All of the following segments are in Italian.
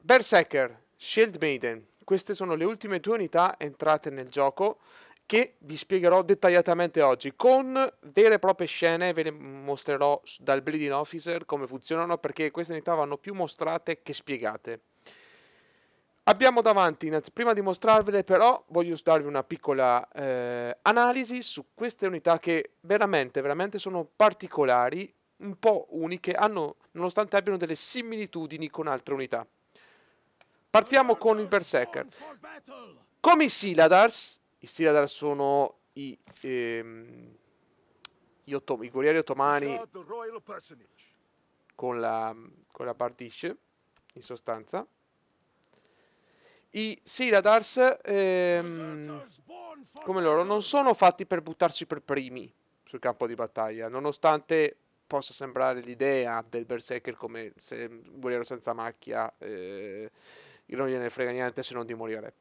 Berserker, Shield Maiden. Queste sono le ultime due unità entrate nel gioco che vi spiegherò dettagliatamente oggi. Con vere e proprie scene ve le mostrerò dal Bleeding Officer come funzionano, perché queste unità vanno più mostrate che spiegate. Abbiamo davanti, prima di mostrarvele però, voglio darvi una piccola analisi su queste unità che veramente sono particolari, un po' uniche, nonostante abbiano delle similitudini con altre unità. Partiamo con il Berserker. Come i Siladars sono i guerrieri ottomani con la Bardish, in sostanza. I Siladars, come loro, non sono fatti per buttarsi per primi sul campo di battaglia, nonostante possa sembrare l'idea del Berserker come se un guerriero senza macchia, non gliene frega niente se non di morire.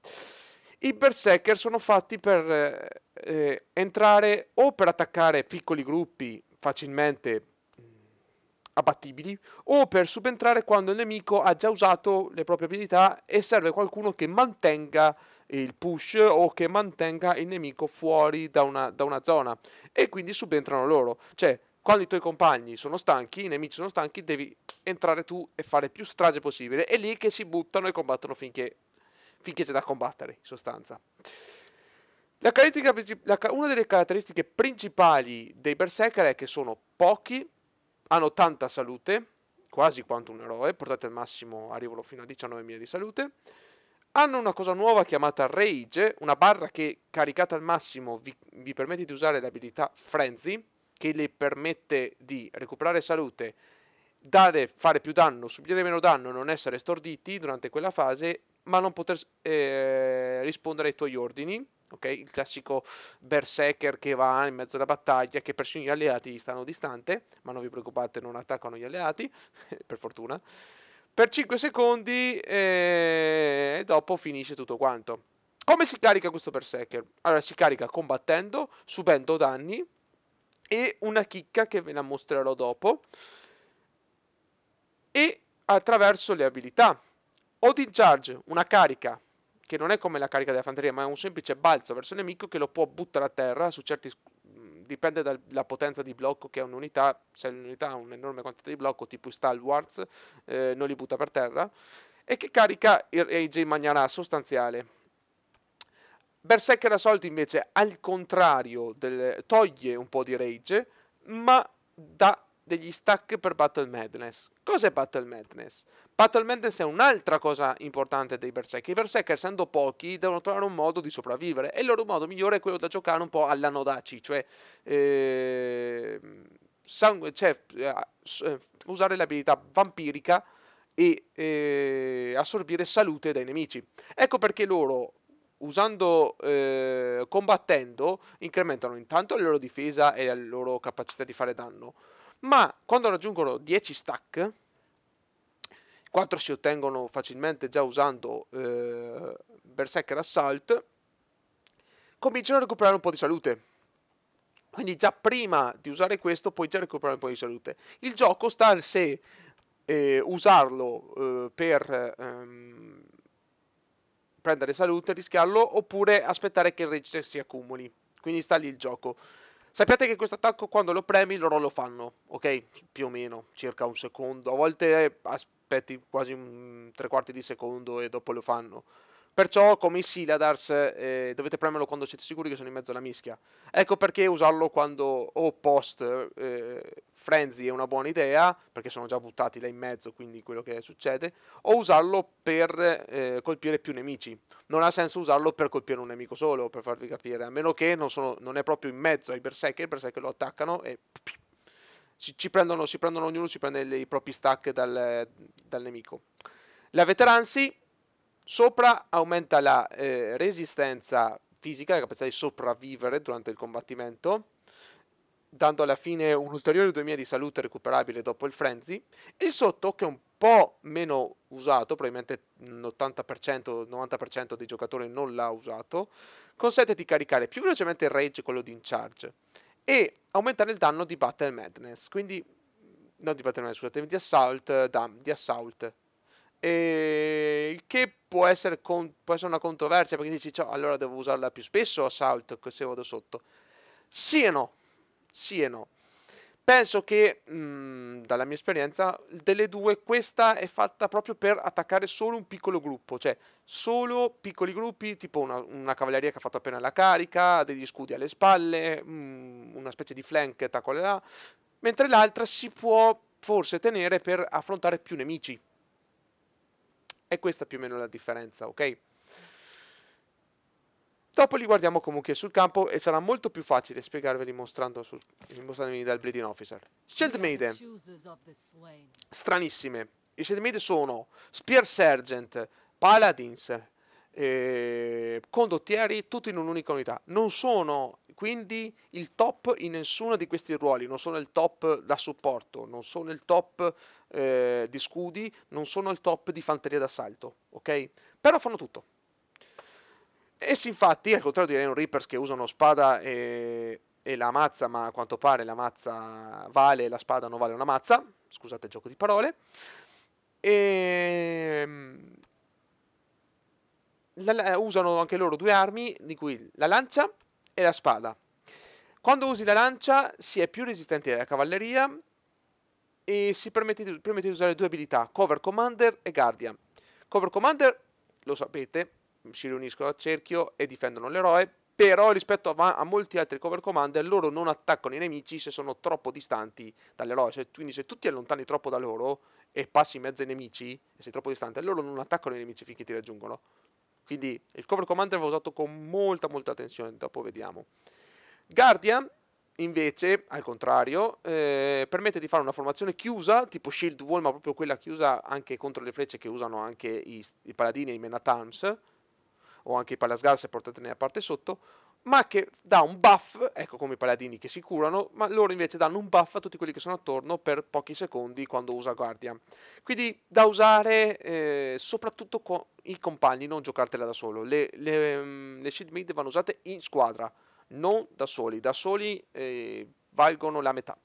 I Berserker sono fatti per entrare o per attaccare piccoli gruppi facilmente abbattibili, o per subentrare quando il nemico ha già usato le proprie abilità e serve qualcuno che mantenga il push o che mantenga il nemico fuori da una zona, e quindi subentrano loro. Cioè, quando i tuoi compagni sono stanchi, i nemici sono stanchi, devi entrare tu e fare più strage possibile. È lì che si buttano e combattono finché c'è da combattere, in sostanza. Una delle caratteristiche principali dei Berserker è che sono pochi, hanno tanta salute, quasi quanto un eroe, portate al massimo arrivano fino a 19.000 di salute. Hanno una cosa nuova chiamata Rage, una barra che caricata al massimo vi permette di usare l'abilità Frenzy, che le permette di recuperare salute, fare più danno, subire meno danno, non essere storditi durante quella fase, ma non poter rispondere ai tuoi ordini. Ok, il classico berserker che va in mezzo alla battaglia, che persino gli alleati stanno distante, ma non vi preoccupate, non attaccano gli alleati, per fortuna. Per 5 secondi e dopo finisce tutto quanto. Come si carica questo berserker? Allora, si carica combattendo, subendo danni, e una chicca che ve la mostrerò dopo, e attraverso le abilità. Odin Charge, una carica che non è come la carica della fanteria, ma è un semplice balzo verso il nemico che lo può buttare a terra su certi. Dipende dalla potenza di blocco che ha un'unità. Se l'unità ha un'enorme quantità di blocco, tipo i Stalwarts, non li butta per terra. E che carica il Rage in maniera sostanziale. Berserker Assault invece, al contrario, toglie un po' di rage, ma dà degli stack per Battle Madness. Cos'è Battle Madness? Battle Madness è un'altra cosa importante dei Berserker. I Berserker, essendo pochi, devono trovare un modo di sopravvivere, e il loro modo migliore è quello da giocare un po' alla Nodaci, cioè, usare l'abilità vampirica e assorbire salute dai nemici. Ecco perché loro, combattendo, incrementano intanto la loro difesa e la loro capacità di fare danno. Ma quando raggiungono 10 stack, 4 si ottengono facilmente già usando Berserker Assault, cominciano a recuperare un po' di salute. Quindi già prima di usare questo puoi già recuperare un po' di salute. Il gioco sta se usarlo per prendere salute, rischiarlo, oppure aspettare che il rage si accumuli. Quindi sta lì il gioco. Sappiate che questo attacco, quando lo premi, loro lo fanno, ok? Più o meno, circa un secondo. A volte aspetti quasi tre quarti di secondo e dopo lo fanno. Perciò, come i Siladars, dovete premerlo quando siete sicuri che sono in mezzo alla mischia. Ecco perché usarlo quando o post Frenzy è una buona idea, perché sono già buttati là in mezzo, quindi quello che succede, o usarlo per colpire più nemici. Non ha senso usarlo per colpire un nemico solo, per farvi capire, a meno che non è proprio in mezzo ai berserker. I berserker lo attaccano e si prendono, ognuno si prende i propri stack dal nemico. La veterancy sopra aumenta la resistenza fisica, la capacità di sopravvivere durante il combattimento, dando alla fine un ulteriore 2000 di salute recuperabile dopo il frenzy. E il sotto, che è un po' meno usato, probabilmente l'80%, 90% dei giocatori non l'ha usato, consente di caricare più velocemente il rage, quello di in charge, e aumentare il danno di Battle Madness, quindi, non di Battle Madness, scusate, di Assault, di Assault. E, che può essere una controversia, perché dici, ciao, allora devo usarla più spesso Assault se vado sotto. Sì e no, sì e no. Penso che, dalla mia esperienza, delle due, questa è fatta proprio per attaccare solo un piccolo gruppo, cioè solo piccoli gruppi, tipo una cavalleria che ha fatto appena la carica, ha degli scudi alle spalle, una specie di flank da quella là, mentre l'altra si può forse tenere per affrontare più nemici. E questa più o meno è la differenza, ok? Dopo li guardiamo comunque sul campo e sarà molto più facile spiegarveli mostrandovi dal Bleeding Officer. Shield Maiden, stranissime. I Shield Maiden sono Spear Sergeant, Paladins, condottieri, tutti in un'unica unità. Non sono quindi il top in nessuno di questi ruoli, non sono il top da supporto, non sono il top di scudi, non sono il top di fanteria d'assalto, ok? Però fanno tutto. Essi infatti, al contrario di Iron Reapers che usano spada e la mazza, ma a quanto pare la mazza vale e la spada non vale una mazza, scusate il gioco di parole, e usano anche loro due armi, di cui la lancia e la spada. Quando usi la lancia si è più resistenti alla cavalleria e si permette di usare due abilità, Cover Commander e Guardian. Cover Commander, lo sapete, si riuniscono al cerchio e difendono l'eroe, però rispetto a molti altri Cover Commander loro non attaccano i nemici se sono troppo distanti dall'eroe, quindi se tu ti allontani troppo da loro e passi in mezzo ai nemici e sei troppo distante, loro non attaccano i nemici finché ti raggiungono. Quindi il Cover Commander va usato con molta attenzione, dopo vediamo. Guardian invece, al contrario, permette di fare una formazione chiusa, tipo Shield Wall, ma proprio quella chiusa anche contro le frecce che usano anche i paladini e i Men at Arms, o anche i Palasgar se portate nella parte sotto, ma che dà un buff, ecco come i paladini che si curano, ma loro invece danno un buff a tutti quelli che sono attorno per pochi secondi quando usa Guardian. Quindi da usare soprattutto con i compagni, non giocartela da solo. Le Shield Mid vanno usate in squadra, non da soli. Da soli valgono la metà.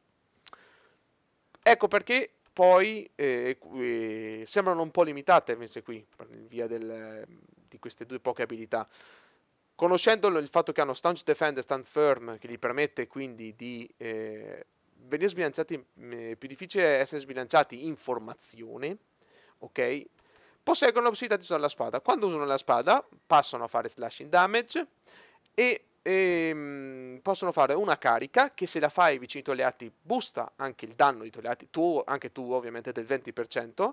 Ecco perché poi sembrano un po' limitate queste qui, per via di queste due poche abilità. Conoscendo il fatto che hanno Staunch Defend e Stand Firm, che gli permette quindi di venire sbilanciati, più difficile essere sbilanciati in formazione, ok? Posseggono la possibilità di usare la spada. Quando usano la spada passano a fare slashing damage e possono fare una carica che se la fai vicino ai tuoi alleati boosta anche il danno dei tuoi alleati, anche tu ovviamente del 20%,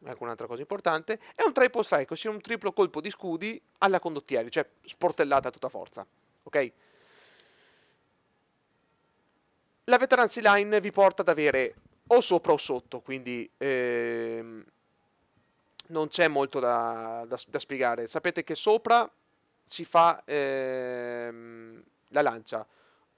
ecco un'altra cosa importante, e un triple strike, ossia un triplo colpo di scudi alla condottieri, cioè sportellata a tutta forza, ok? La Veterancy Line vi porta ad avere o sopra o sotto, quindi non c'è molto da spiegare. Sapete che sopra si fa la lancia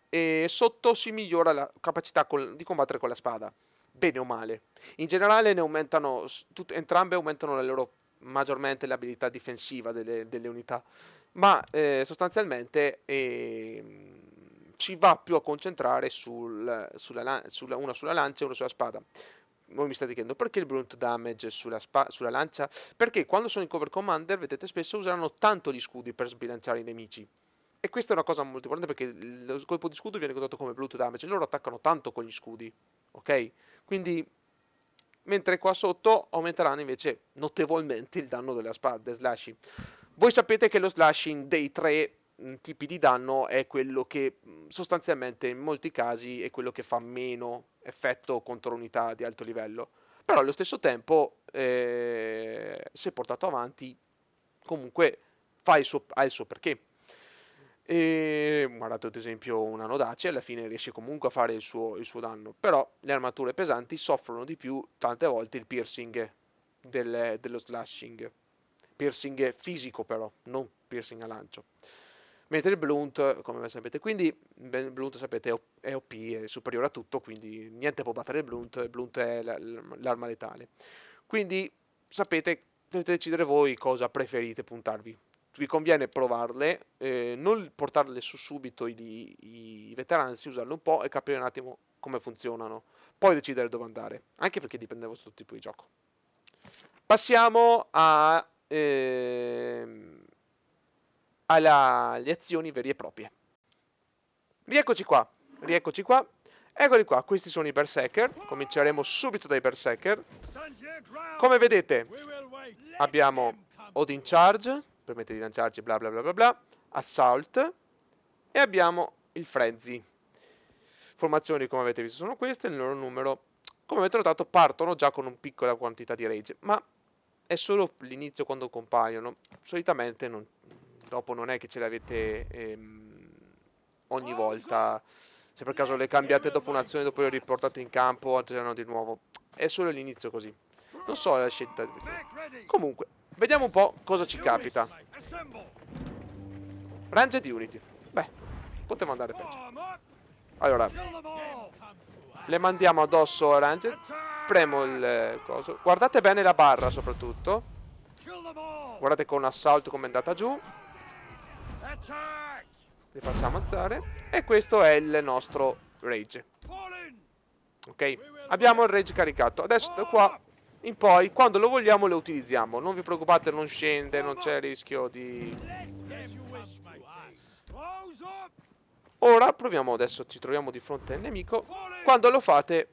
e sotto si migliora la capacità di combattere con la spada, bene o male. In generale ne aumentano, entrambe aumentano maggiormente l'abilità difensiva delle unità, ma sostanzialmente si va più a concentrare una sulla lancia e una sulla spada. Voi mi state chiedendo perché il brunt damage sulla lancia? Perché quando sono in cover commander, vedete spesso useranno tanto gli scudi per sbilanciare i nemici. E questa è una cosa molto importante perché lo colpo di scudo viene contato come blunt damage. Loro attaccano tanto con gli scudi, ok? Quindi, mentre qua sotto aumenteranno invece notevolmente il danno della spada, slashing. Voi sapete che lo slashing dei tre tipi di danno è quello che sostanzialmente in molti casi è quello che fa meno effetto contro unità di alto livello. Però allo stesso tempo, se portato avanti, comunque ha il suo perché. E guardate ad esempio una Nodace, alla fine riesce comunque a fare il suo danno, però le armature pesanti soffrono di più tante volte il piercing dello slashing. Piercing fisico però, non piercing a lancio. Mentre il blunt, come sapete, quindi il blunt sapete è OP, è superiore a tutto, quindi niente può battere il blunt è l'arma letale. Quindi sapete, dovete decidere voi cosa preferite puntarvi. Vi conviene provarle, non portarle su subito i veterani, usarle un po' e capire un attimo come funzionano. Poi decidere dove andare, anche perché dipende dal vostro tipo di gioco. Passiamo alle azioni vere e proprie. Rieccoci qua, rieccoci qua. Eccoli qua, questi sono i Berserker. Cominceremo subito dai Berserker. Come vedete, abbiamo Odin Charge, permette di lanciarci bla bla bla bla bla, Assault, e abbiamo il Frenzy. Formazioni, come avete visto, sono queste, il loro numero, come avete notato, partono già con una piccola quantità di rage, ma è solo l'inizio quando compaiono. Solitamente dopo non è che ce le avete ogni volta. Se per caso le cambiate dopo un'azione, dopo le riportate in campo, alterano di nuovo. È solo l'inizio così. Non so la scelta. Comunque, vediamo un po' cosa ci capita. Ranged Unity. Beh, poteva andare peggio. Allora, le mandiamo addosso a Ranged. Premo il coso. Guardate bene la barra soprattutto. Guardate con Assault come è andata giù. Li facciamo alzare. E questo è il nostro Rage. Ok? Abbiamo il Rage caricato. Adesso da qua in poi, quando lo vogliamo, lo utilizziamo. Non vi preoccupate, non scende, non c'è rischio di... Ora proviamo, adesso ci troviamo di fronte al nemico. Quando lo fate,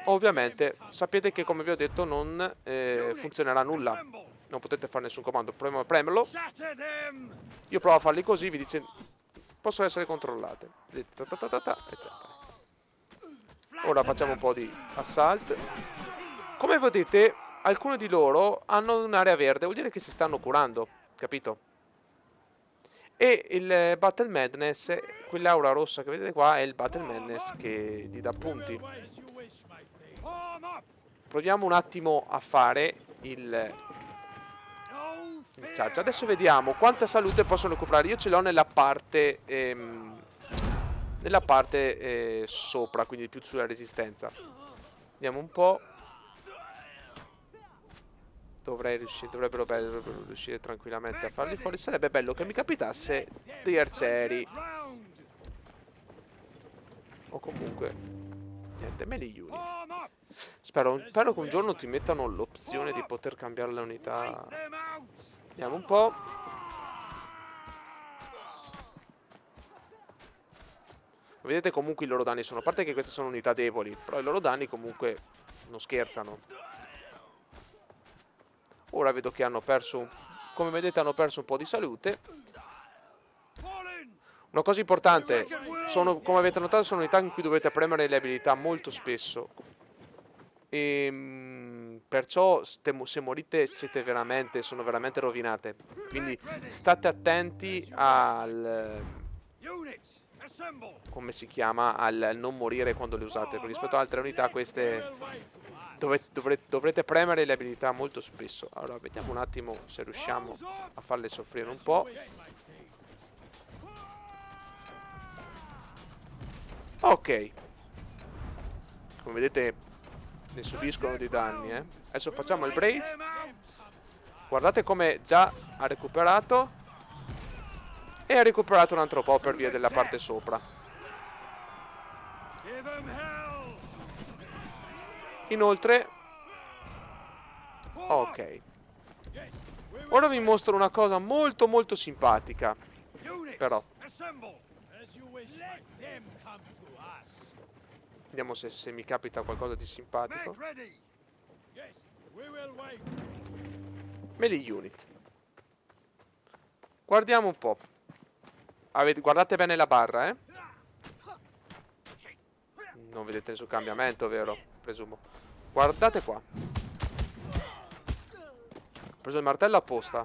ovviamente, sapete che, come vi ho detto, non funzionerà nulla. Non potete fare nessun comando. Proviamo a premerlo. Io provo a farli così, vi dice... Possono essere controllate. Eccetera. Ora facciamo un po' di assault. Come vedete, alcuni di loro hanno un'area verde, vuol dire che si stanno curando, capito? E il Battle Madness, quell'aura rossa che vedete qua, è il Battle Madness che gli dà punti. Proviamo un attimo a fare il charge. Adesso vediamo quanta salute possono recuperare. Io ce l'ho nella parte sopra, quindi più sulla resistenza. Vediamo un po'. Dovrebbero riuscire tranquillamente a farli fuori. Sarebbe bello che mi capitasse degli arcieri. O comunque niente, melee unit. Spero che un giorno ti mettano l'opzione di poter cambiare le unità. Vediamo un po'. Vedete comunque i loro danni sono. A parte che queste sono unità deboli, però i loro danni comunque non scherzano. Ora vedo che hanno perso, come vedete, hanno perso un po' di salute. Una cosa importante, come avete notato, sono unità in cui dovete premere le abilità molto spesso. E perciò se morite sono veramente rovinate. Quindi state attenti al... come si chiama? Al non morire quando le usate. Perché rispetto ad altre unità queste dovrete premere le abilità molto spesso. Allora vediamo un attimo se riusciamo a farle soffrire un po'. Ok. Come vedete ne subiscono dei danni, eh. Adesso facciamo il Braid. Guardate come già ha recuperato. E ha recuperato un altro po' per via della parte sopra. Inoltre... ok. Ora vi mostro una cosa molto molto simpatica. Però vediamo se mi capita qualcosa di simpatico. Melee unit. Guardiamo un po'. Guardate bene la barra, eh. Non vedete nessun cambiamento, vero? Presumo. Guardate qua. Ho preso il martello apposta.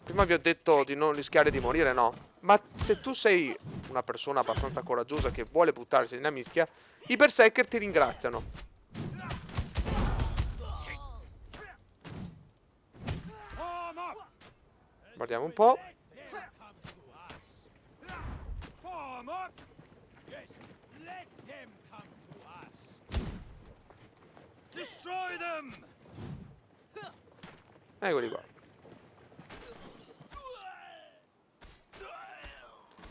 Prima vi ho detto di non rischiare di morire, no? Ma se tu sei una persona abbastanza coraggiosa che vuole buttarsi nella mischia, i Berserker ti ringraziano. Guardiamo un po'. Eccoli qua.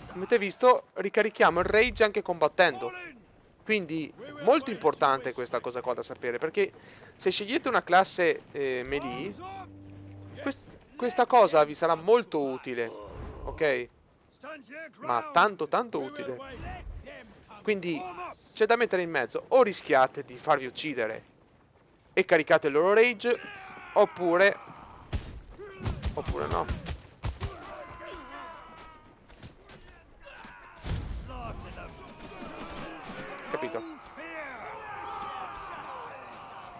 Come avete visto, ricarichiamo il rage anche combattendo. Quindi molto importante questa cosa qua da sapere, perché se scegliete una classe melee, questa cosa vi sarà molto utile, ok? Ma tanto tanto utile. Quindi c'è da mettere in mezzo: o rischiate di farvi uccidere e caricate il loro rage, oppure no. Capito?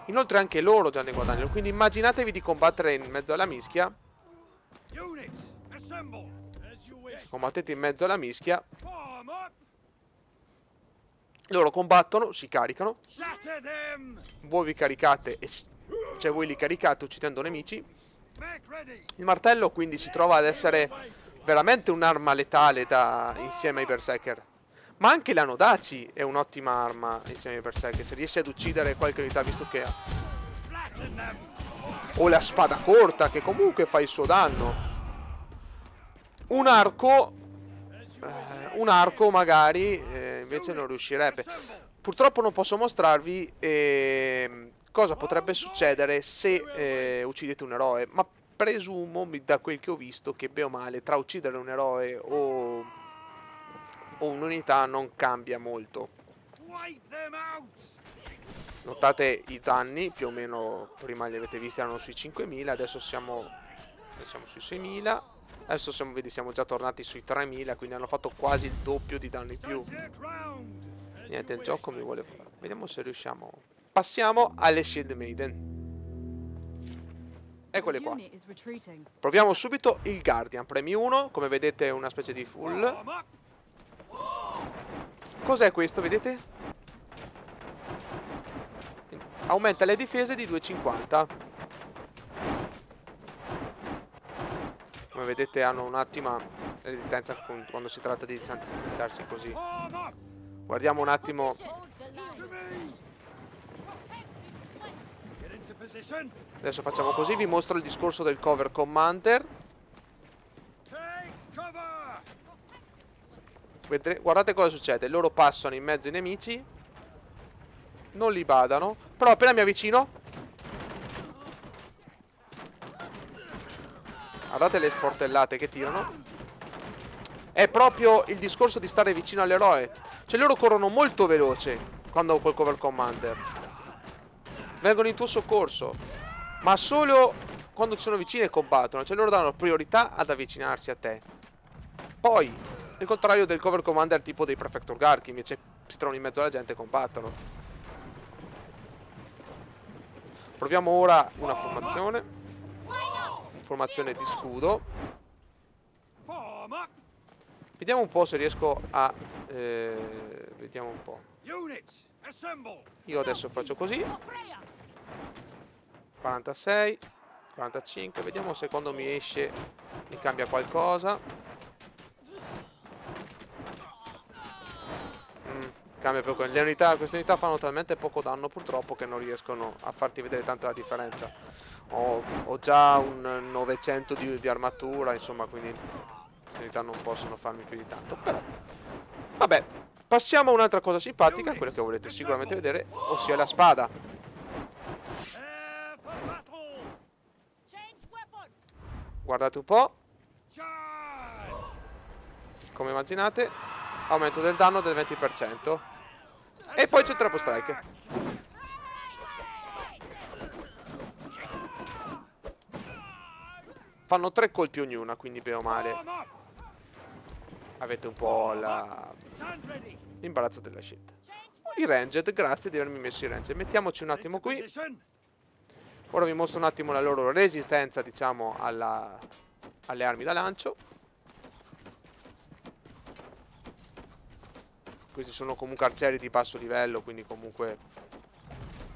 Inoltre anche loro già ne guadagnano, quindi immaginatevi di combattere in mezzo alla mischia. Combattete in mezzo alla mischia. Loro combattono, si caricano. Voi vi caricate, cioè voi li caricate uccidendo nemici. Il martello quindi si trova ad essere veramente un'arma letale insieme ai berserker. Ma anche la Nodachi è un'ottima arma insieme ai berserker, se riesce ad uccidere qualche unità, visto che ha. O la spada corta, che comunque fa il suo danno. Un arco magari invece non riuscirebbe. Purtroppo non posso mostrarvi cosa potrebbe succedere se uccidete un eroe, ma presumo, da quel che ho visto, che bene o male tra uccidere un eroe o un'unità non cambia molto. Notate i danni, più o meno prima li avete visti, erano sui 5.000, adesso siamo sui 6.000. Adesso siamo già tornati sui 3.000, quindi hanno fatto quasi il doppio di danno in più. Niente, il gioco mi vuole fare. Vediamo se riusciamo. Passiamo alle Shield Maiden. Eccole qua. Proviamo subito il Guardian. Premi 1, come vedete è una specie di full. Cos'è questo, vedete? Aumenta le difese di 250. Come vedete hanno un'ottima resistenza quando si tratta di distanziarsi così. Guardiamo un attimo. Adesso facciamo così, vi mostro il discorso del cover commander. Guardate cosa succede. Loro passano in mezzo ai nemici, non li badano, però appena mi avvicino, guardate le sportellate che tirano. È proprio il discorso di stare vicino all'eroe. Cioè loro corrono molto veloce quando col cover commander vengono in tuo soccorso, ma solo quando ci sono vicini e combattono. Cioè loro danno priorità ad avvicinarsi a te. Poi, il contrario del cover commander tipo dei Prefector Guard, che invece si trovano in mezzo alla gente e combattono. Proviamo ora una formazione di scudo. Vediamo un po' se riesco a vediamo un po'. Io adesso faccio così. 46, 45, vediamo se quando mi esce mi cambia qualcosa. Cambia poco. Queste unità fanno talmente poco danno purtroppo che non riescono a farti vedere tanto la differenza. Ho già un 900 di armatura, insomma, quindi queste unità non possono farmi più di tanto. Però, vabbè, passiamo a un'altra cosa simpatica, quella che volete sicuramente vedere, ossia la spada. Guardate un po'. Come immaginate, aumento del danno del 20%. E poi c'è Trap Strike. Fanno 3 colpi ognuna, quindi bene o male avete un po' l'imbarazzo della scelta. I ranged, grazie di avermi messo i ranged. Mettiamoci un attimo qui. Ora vi mostro un attimo la loro resistenza, diciamo, alle armi da lancio. Questi sono comunque arcieri di basso livello, quindi comunque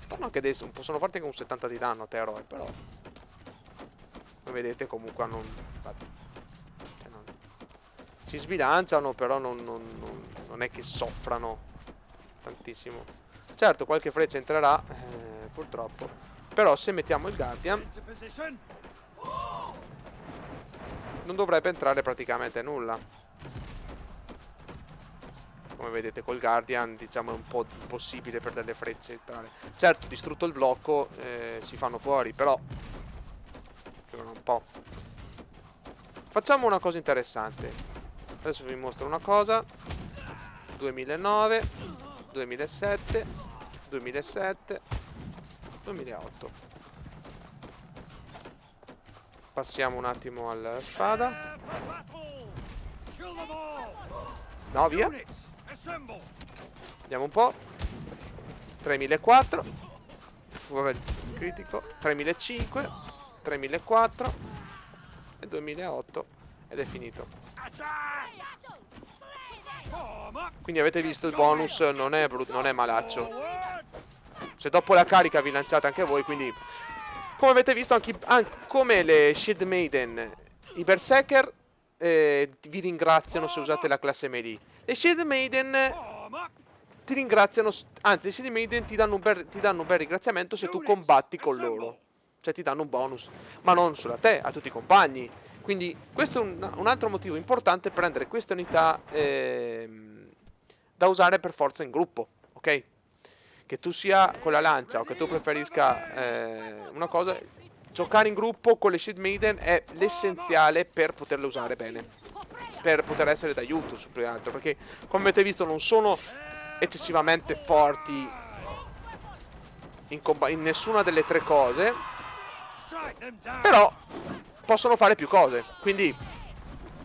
fanno anche possono farti anche un 70 di danno a te eroe, però come vedete comunque hanno si sbilanciano, però non è che soffrano tantissimo. Certo, qualche freccia entrerà, purtroppo. Però se mettiamo il Guardian non dovrebbe entrare praticamente nulla. come vedete col Guardian diciamo è un po' impossibile per delle frecce entrare. Certo, distrutto il blocco si fanno fuori, però un po'. Facciamo una cosa interessante. Adesso vi mostro una cosa. 2009, 2007, 2007, 2008. Passiamo un attimo alla spada. No, via. Vediamo un po'. 3004. Vabbè, critico. 3005, 3004 e 2008 ed è finito. Quindi avete visto il bonus non è malaccio. Se dopo la carica vi lanciate anche voi, quindi come avete visto anche come le Shield Maiden, i Berserker vi ringraziano se usate la classe melee. Le Shield Maiden ti ringraziano, anzi le Shield Maiden ti danno un bel ringraziamento se tu combatti con loro. Cioè ti danno un bonus, ma non solo a te, a tutti i compagni. Quindi questo è un altro motivo importante per prendere queste unità da usare per forza in gruppo, ok? Che tu sia con la lancia o che tu preferisca una cosa, giocare in gruppo con le Shield Maiden è l'essenziale per poterle usare bene, per poter essere d'aiuto su più che altro, perché come avete visto non sono eccessivamente forti in nessuna delle tre cose, però possono fare più cose, quindi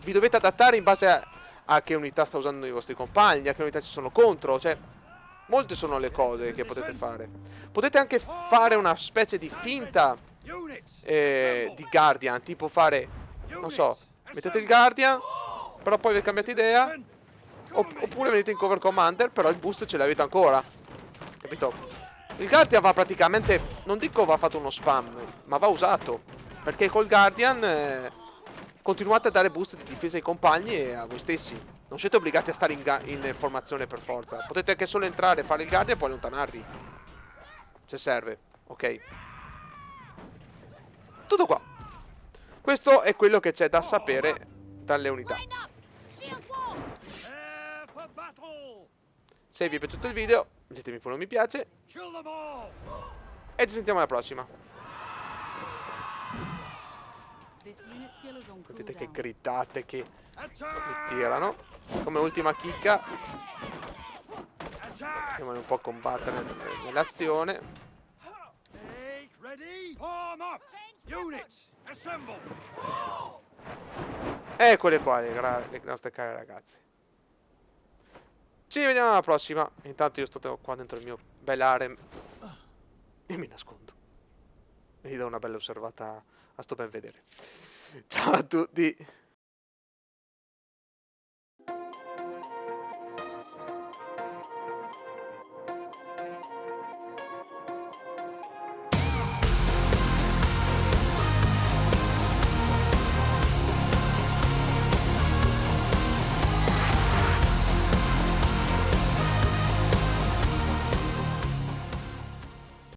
vi dovete adattare in base a che unità sta usando i vostri compagni, a che unità ci sono contro, cioè molte sono le cose che potete fare. Potete anche fare una specie di finta di Guardian, tipo fare, non so, mettete il Guardian, però poi vi cambiate idea, oppure venite in cover commander, però il boost ce l'avete ancora, capito? Il Guardian va praticamente, non dico va fatto uno spam, ma va usato, perché col Guardian continuate a dare boost di difesa ai compagni e a voi stessi. Non siete obbligati a stare in formazione per forza. Potete anche solo entrare, fare il Guardian e poi allontanarvi, se serve, ok? Tutto qua. Questo è quello che c'è da sapere dalle unità. Se vi è piaciuto il video, mettetemi pure un mi piace e ci sentiamo alla prossima. Vedete che gridate che mi tirano. Come ultima chicca andiamo un po' a combattere nell'azione. Eccole qua le nostre care ragazze. Ci vediamo alla prossima. Intanto io sto qua dentro il mio bel harem e mi nascondo. E gli do una bella osservata a sto ben vedere. Ciao a tutti.